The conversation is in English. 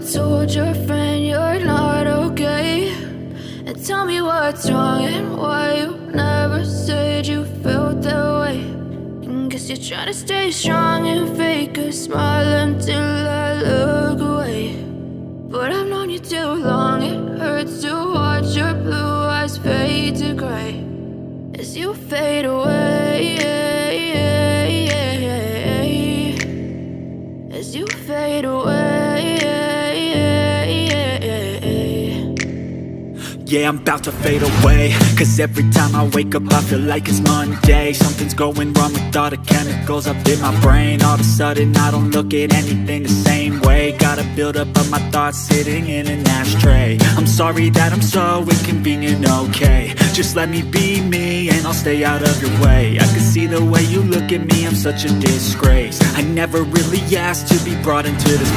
told your friend you're not okay? And tell me what's wrong and why you never said you felt that way. And guess you're trying to stay strong and fake a smile until I look away. But I've known you too long, it hurts to watch your blue eyes fade to gray as you fade away, as you fade away. Yeah, I'm about to fade away, cause every time I wake up I feel like it's Monday. Something's going wrong with all the chemicals up in my brain. All of a sudden I don't look at anything the same way. Got a build-up of my thoughts sitting in an ashtray. I'm sorry that I'm so inconvenient, okay? Just let me be me and I'll stay out of your way. I can see the way you look at me, I'm such a disgrace. I never really asked to be brought into this